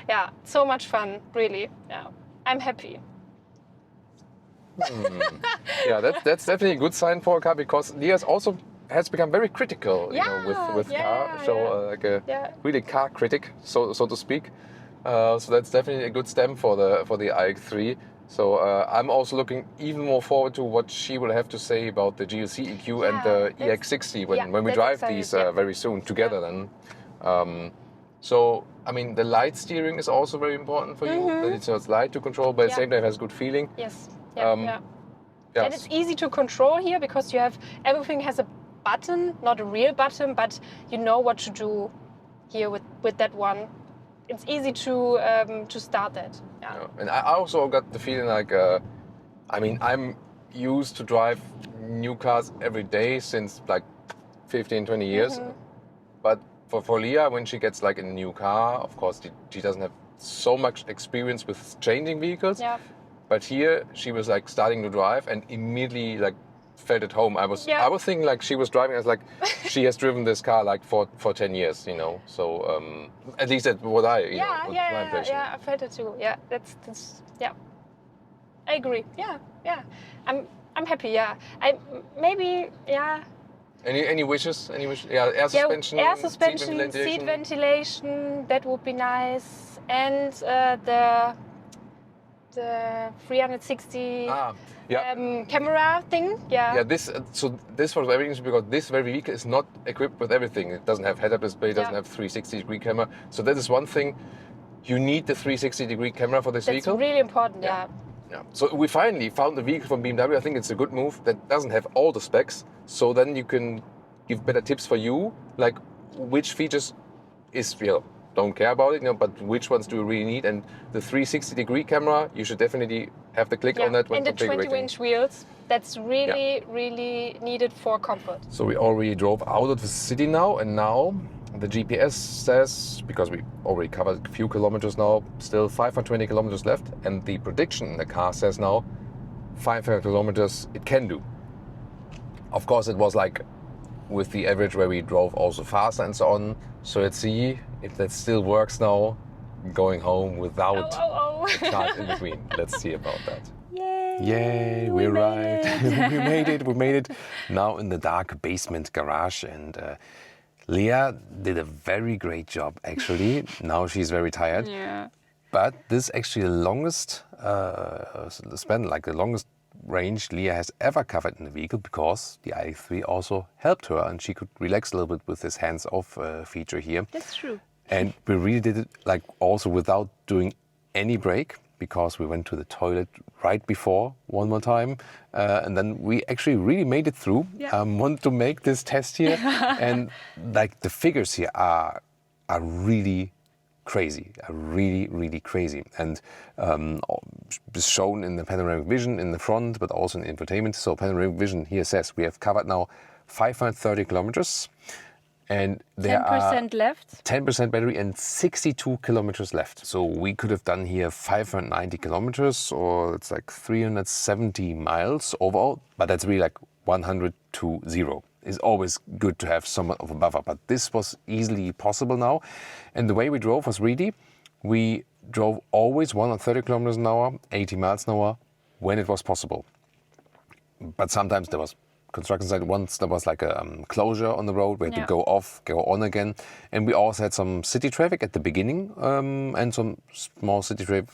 Yeah, so much fun, really. Yeah, I'm happy. Yeah, that's definitely a good sign for a car, because Leah also has become very critical, you know, with car. So like a really car critic, so to speak. So that's definitely a good stem for the iX3. So I'm also looking even more forward to what she will have to say about the GLC EQ and the EX60 when we drive these very soon together. Then. So I mean, the light steering is also very important for you. That it's light to control, but at the same time it has good feeling. Yes. And it's easy to control here because everything has a button, not a real button, but you know what to do here with that one. It's easy to start that. Yeah. And I also got the feeling like, I mean, I'm used to drive new cars every day since like 15, 20 years. But for Leah, when she gets like a new car, of course, she doesn't have so much experience with changing vehicles. Yeah. But here she was like starting to drive and immediately like felt at home. I was thinking like she was driving as like she has driven this car like for 10 years, you know. So at least that's what I I felt it too. Yeah, that's I agree. Yeah. I'm happy. Yeah. Any wishes? Yeah, air suspension. Air suspension, seat ventilation. That would be nice. And the 360 camera thing. Yeah. This was very interesting because this very vehicle is not equipped with everything. It doesn't have head-up display. It doesn't have 360-degree camera. So that is one thing. You need the 360-degree camera for this vehicle. That's really important. Yeah. So we finally found a vehicle from BMW. I think it's a good move that doesn't have all the specs. So then you can give better tips for you, like which features don't care about it, but which ones do you really need? And the 360-degree camera, you should definitely have the click on that when configuring. And the 20-inch wheels, that's really, really needed for comfort. So we already drove out of the city now, and now the GPS says, because we already covered a few kilometers now, still 520 kilometers left, and the prediction in the car says now 500 kilometers it can do. Of course, it was like with the average where we drove also faster and so on. So let's see if that still works now, going home without a charge in between. Let's see about that. Yay, we arrived. We made it. Now in the dark basement garage, and Leah did a very great job actually. Now she's very tired. Yeah. But this is actually the longest range Leah has ever covered in the vehicle, because the iX3 also helped her and she could relax a little bit with this hands-off feature here. That's true. And we really did it like also without doing any brake, because we went to the toilet right before one more time, and then we actually really made it through. Yeah. Wanted to make this test here, and like the figures here are really crazy, really crazy, and shown in the panoramic vision in the front, but also in infotainment. So panoramic vision here says we have covered now 530 kilometers. And there 10% left. 10% battery and 62 kilometers left. So we could have done here 590 kilometers, or it's like 370 miles overall. But that's really like 100 to 0. It's always good to have somewhat of a buffer. But this was easily possible now. And the way we drove was really, we drove always 130 kilometers an hour, 80 miles an hour when it was possible. But sometimes there was construction site. Once there was like a closure on the road, we had to go off, go on again. And we also had some city traffic at the beginning, and some small city traffic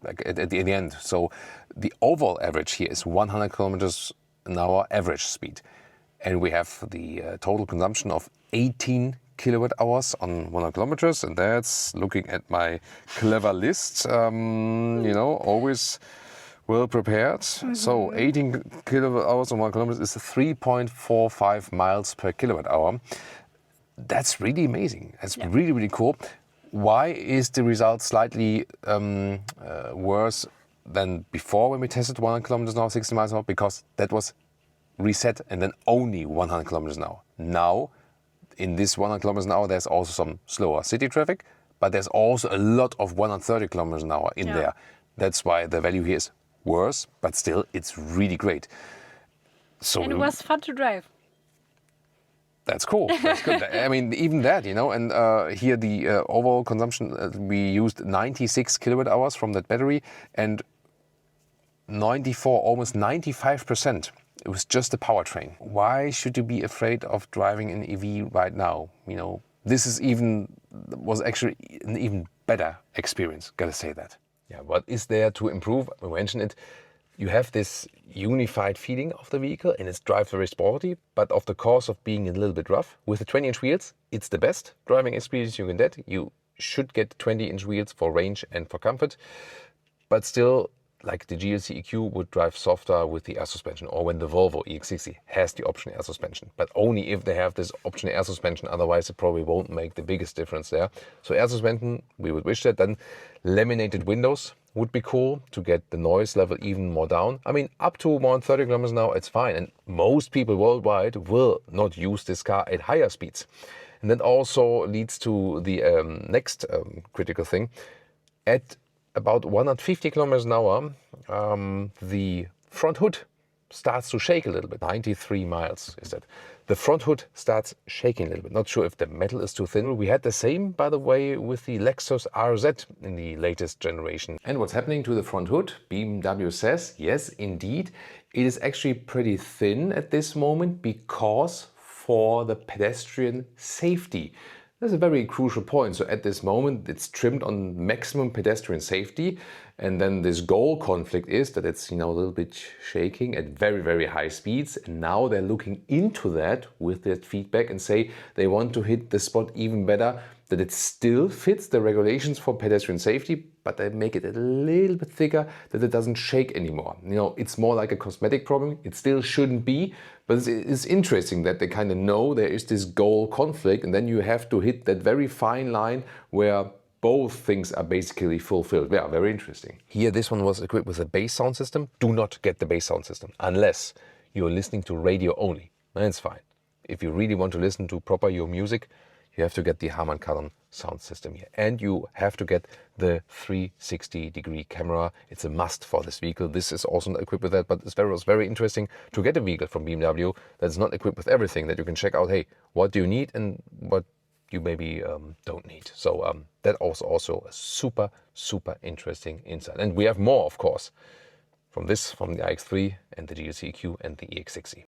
like at the end. So the overall average here is 100 kilometers an hour average speed. And we have the total consumption of 18 kilowatt hours on 100 kilometers. And that's looking at my clever list, you know, always well prepared. So 18 kilowatt hours on 1 kilometer is 3.45 miles per kilowatt hour. That's really amazing. That's really cool. Why is the result slightly worse than before when we tested 100 kilometers an hour, 60 miles an hour? Because that was reset and then only 100 kilometers an hour. Now, in this 100 kilometers an hour, there's also some slower city traffic, but there's also a lot of 130 kilometers an hour in there. That's why the value here is worse, but still, it's really great. So and it was fun to drive. That's cool. That's good. I mean, even that, you know, and here the overall consumption, we used 96 kilowatt hours from that battery, and 94, almost 95%. It was just the powertrain. Why should you be afraid of driving an EV right now? You know, this was actually an even better experience. Gotta say that. Yeah, what is there to improve? We mentioned it. You have this unified feeling of the vehicle, and it's drive very sporty, but of the course of being a little bit rough. With the 20-inch wheels, it's the best driving experience you can get. You should get 20-inch wheels for range and for comfort, but still, like the GLC EQ would drive softer with the air suspension, or when the Volvo EX3 has the optional air suspension, but only if they have this optional air suspension. Otherwise, it probably won't make the biggest difference there. So air suspension, we would wish that. Then laminated windows would be cool to get the noise level even more down. I mean, up to 130 kilometers an hour, it's fine. And most people worldwide will not use this car at higher speeds. And that also leads to the next critical thing. At about 150 kilometers an hour, the front hood starts to shake a little bit. 93 miles is that. The front hood starts shaking a little bit. Not sure if the metal is too thin. We had the same, by the way, with the Lexus RZ in the latest generation. And what's happening to the front hood? BMW says, yes, indeed, it is actually pretty thin at this moment because for the pedestrian safety. That's a very crucial point. So at this moment, it's trimmed on maximum pedestrian safety. And then this goal conflict is that it's, you know, a little bit shaking at very, very high speeds. And now they're looking into that with that feedback and say they want to hit the spot even better, that it still fits the regulations for pedestrian safety, but they make it a little bit thicker, that it doesn't shake anymore. You know, it's more like a cosmetic problem. It still shouldn't be, but it's interesting that they kind of know there is this goal conflict, and then you have to hit that very fine line where both things are basically fulfilled. Yeah, very interesting. Here, this one was equipped with a bass sound system. Do not get the bass sound system unless you're listening to radio only. That's fine. If you really want to listen to proper your music, you have to get the Harman Kardon sound system here. And you have to get the 360-degree camera. It's a must for this vehicle. This is also not equipped with that, but it was very interesting to get a vehicle from BMW that's not equipped with everything, that you can check out, hey, what do you need and what you maybe don't need. So that was also a super, super interesting insight. And we have more, of course, from the iX3 and the GLC EQ and the EX3.